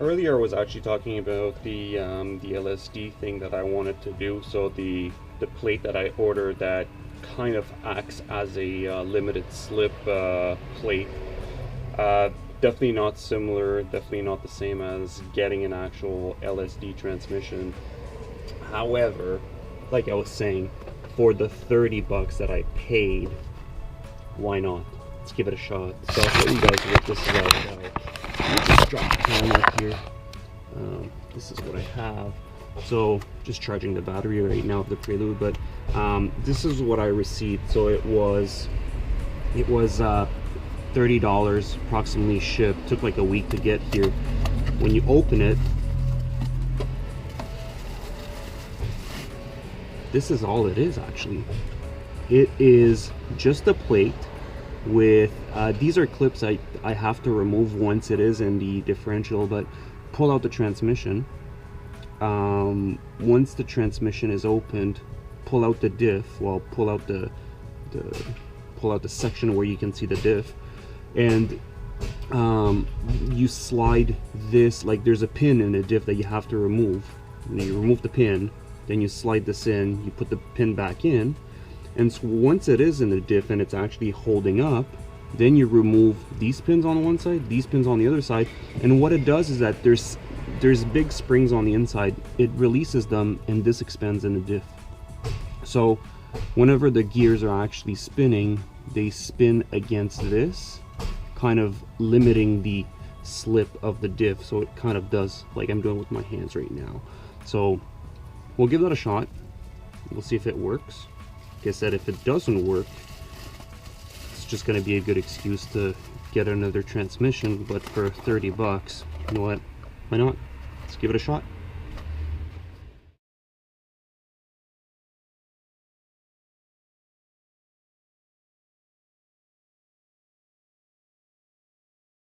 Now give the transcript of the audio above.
earlier I was actually talking about the LSD thing that I wanted to do. So the plate that I ordered that kind of acts as a limited slip plate. Definitely not similar, definitely not the same as getting an actual LSD transmission. However, like I was saying, for the 30 bucks that I paid, why not? Let's give it a shot. So I'll show you guys what this is all about. Let me just drop the camera up here. This is what I have. So just charging the battery right now of the Prelude, but this is what I received. So it was $30 approximately shipped. Took like a week to get here. When you open it, this is all it is actually. It is just a plate with these are clips I have to remove once it is in the differential, but pull out the transmission. Once the transmission is opened, pull out the diff. Well, pull out the section where you can see the diff, and you slide this, like there's a pin in the diff that you have to remove. And you remove the pin, then you slide this in, you put the pin back in, and so once it is in the diff and it's actually holding up, then you remove these pins on one side, these pins on the other side, and what it does is that there's big springs on the inside. It releases them and this expands in the diff. So whenever the gears are actually spinning, they spin against this, kind of limiting the slip of the diff. So it kind of does like I'm doing with my hands right now. So we'll give that a shot. We'll see if it works. Like I said, if it doesn't work, it's just going to be a good excuse to get another transmission. But for 30 bucks, you know what? Why not? Let's give it a shot.